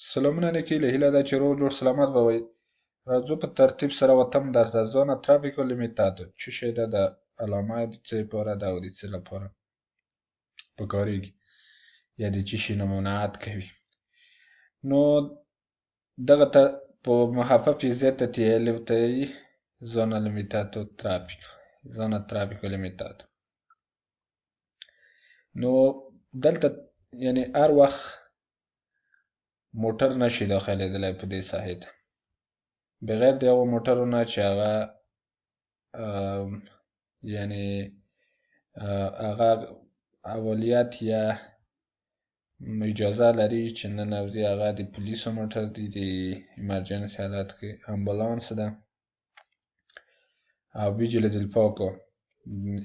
سلامونه نیکې له هیله ده چې روغ جوړ سلامت به وئ. راځو په ترتیب سره وتم درته zona traffico limitato څه شی ده، د علامه د څه لپاره ده او د څه لپاره پکارېږي یا د څه شي نه ممانعت کوي. نو دغه ته په مخفف یې زیاته ته یې zona limitato traffico zona traffico limitato. نو دلته یعنی هر وخت موټر نشي داخلېدلی په دې ساحې ته بغیر د هغو موټرو نه چې هغه یعنی هغه اولیت یا اجازه لري چې ننوځي. هغه د پولیسو موټر دی، د ایمرجنسي حالت کې امبولانس ده او ویجیله دل پاکو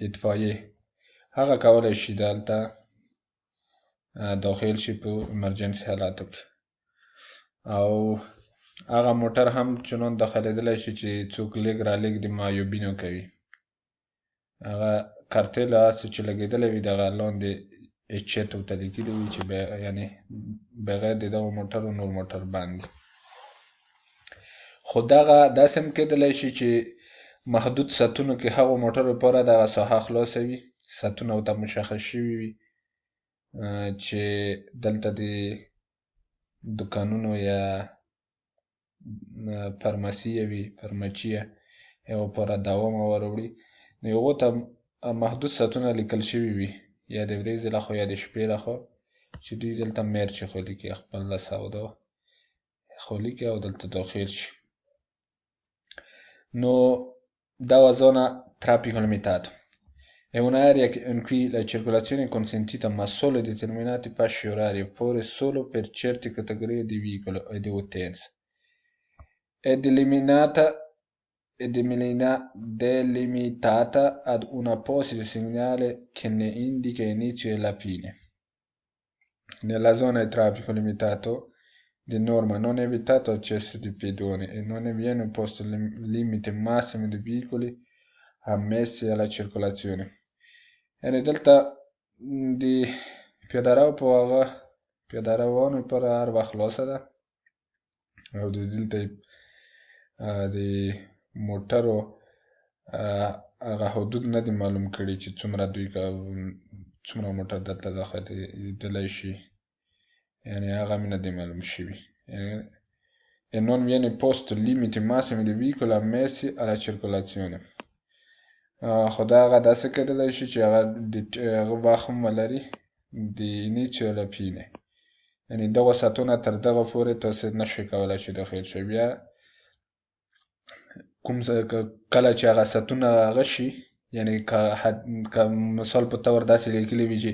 اطفایې هغه کولی شي دلته داخل شي په ایمرجنسي حالاتو کې، او هغه موټر هم چنان داخلېدلی شي چې څوک لږ رالږ د معیوبینو کوي. هغه کارتل هسې چې لګېدلی وي د هغه لاندې اچت ورته لیکلي وي چې یعنې بغیر د دغو موټرو نور موټر بند دي. خو دغه داسې هم کېدلی شي چې محدود ساعتونو کې هغو موټرو لپاره دغه ساحه خلاصه وي، ساعتونه ورته مشخص شوي وي چې دلته د دکانونو یا فارماسي وي فارماچیه هغو لپاره دوام وروړي. نو هغو ته محدود ساعتونه لیکل شوي وي، یا د ورځې لخوا یا د شپې لخوا، چې دوی دلته مرچې خولي کړي، خپله سودا خولي کړي او دلته داخل شي. No, dalla zona traffico limitato. È un'area in cui la circolazione è consentita ma solo in determinati fasce orarie, fuori solo per certe categorie di veicoli e di utenza. È delimitata ad un apposito segnale che ne indica l'inizio e la fine. Nella zona di traffico limitato di norma non è vietato l'accesso di pedoni e non viene imposto il limite massimo di veicoli ammessi alla circolazione. یعنې دلته د پیاده روانو لپاره هر وخت خلاصه ده او د دلته د موټرو هغه حدود نه دي معلوم کړي چې څومره موټر دلته داخلېدلی شي، یعنې هغه مې نه دي معلوم شوي. E non viene posto il limite massimo di veicoli ammessi alla circolazione. خو دا هغه داسې کېدلی شي چې هغه وخت هم ولري د inizio alla fine، یعنې دغو ساعتونه تر دغه پورې تاسې نشئ کولی چې داخل شئ. بیا کوم کله چې هغه ساعتونه هغه شي، یعنې که مثال په طور داسې لیکلي وي چې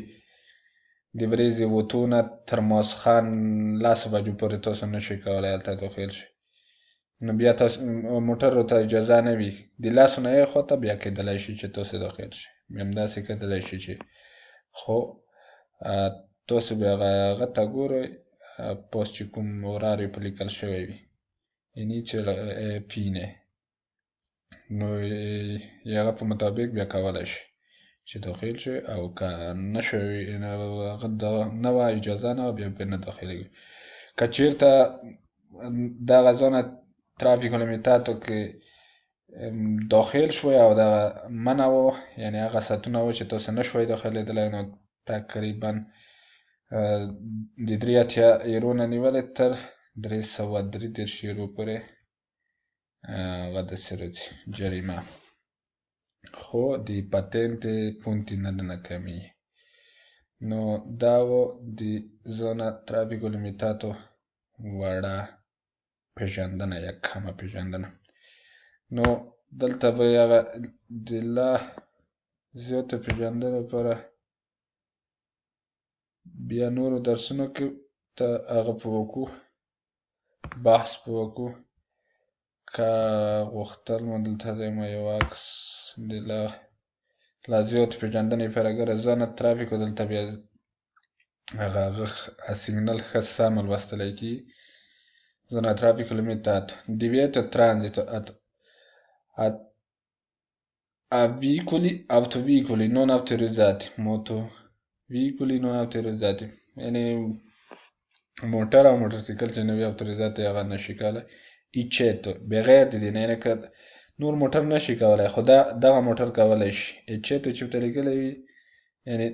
د ورځې 8 نه تر ماسخوان 10 بجو پورې تاسو نشئ کولی هلته داخل شئ، نو بیا تاسو موټرو ته اجازه نه وي. د 10 نه یې خواته بیا کېدلی شي چې تاسو داخل شئ، بیا همداسې کېدلی شي چې خو تاسو بیا هغه ته ګورئ پاس چې کوم وراري په لیکل شوی وي inizio e fine، نو هغه په مطابق بیا کولی شي چې داخل شي، او که نه شوي هغه نه وه اجازه نه وه بیا نه داخلېږي. که چېرته دغه zona traffico limitato کې داخل شوی او دغه منع و، یعنې هغه ساعتونه و چې تاسو نه شوی داخلېدلی، نو تقریبا د 83 یورو نه نیولې تر 333 یورو پورې هغه داسې راځي جریمه، خو د patente punti نه کمیږي. نو دا و د zona traffico limitato وړه پېژندنه یا کمه پېژندنه. نو دلته به هغه د لا زیاته پېژندنې لپاره بیا نورو درسونو کې ته هغه په وکړو، بحث په وکړو. که غوښتل مو دلته زما یو عکس د لا زیاتې پېژندنې لپاره ګوره zona traffico دلته بیا هغه سیګنل ښه سمه لوستلی کېږي. Zona traffico limitato divieto transito a veicoli autoveicoli non autorizzati motoveicoli non autorizzati، یعنې موټر او موټرسایکل چې نوي اوتوریزات یې هغه نشي کولی ایچیتو بغیر د دې نه یعنې که نور موټر نشي کولی خو دغه موټر کولی شي ایچیتو چې ورته لیکلی وي یعنې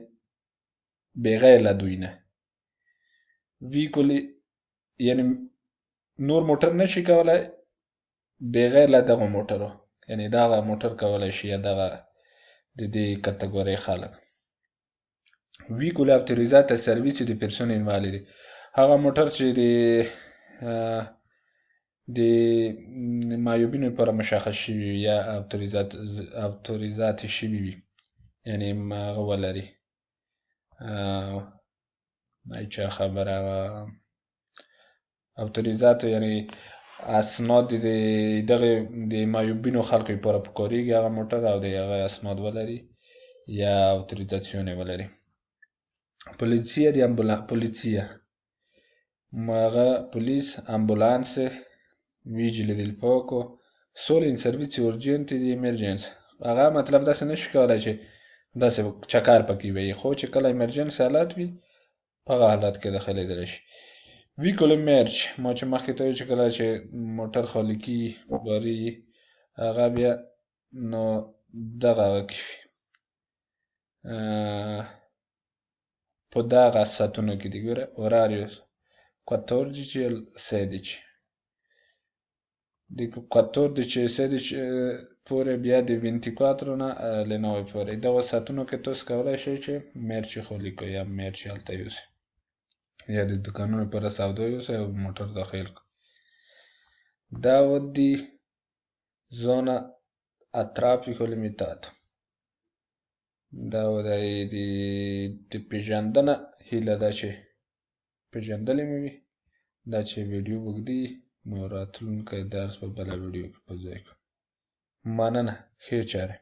بغیر له دوی نه ویکولي یعنې نور موټر نشي کولی بغیر له دغه موټرو یعنې دغه موټر کولی شي یا دغه د دې کتګورۍ خلک ویکولي اوتوریزات سرویس di persone invalide هغه موټر چې د معیوبینو لپاره مشخص شوي وي یا اوتوریزات شوي وي یعنې هغه ولري چا خبره اوتوریزات یعنې اسناد د دغه د معیوبینو خلکو لپاره پکارېږي هغه موټر او د هغه اسناد ولري یا اوتوریزاسیون ولري polizia هغه پولیس امبولانس vigili del fuoco solo in servizi urgenti di emergenza هغه مطلب داسې نشي کولی چې داسې چکر پکې وي خو چې کله ایمرجنسي حالات وي په هغه حالات کې داخلېدلی شي ویکولم مرچ ما چې مخکې ته ویل چې کله چې موټر خالي کي باري هغه بیا نو دغه هغه کې وي په دغه ساعتونو کې دي ګوره اوراریوس 14 al 16 di 14-16 pure بیا د 24 نه له 9 پورې دغه ساعتونو کې تاسو کولی شئ چې مرچ خالي کړئ یا مرچ هلته یوسئ یا د دوکانونو لپاره سودا یوسئ او موټر داخل کړئ دا ودي zona a traffico limitato دا د پېژندنه هیله ده چې پېژندلی مې وي دا چې ویډیو اوږدي نو راتلونکی درس په بله ویډیو کې په ځای کړو مننه ښې چارې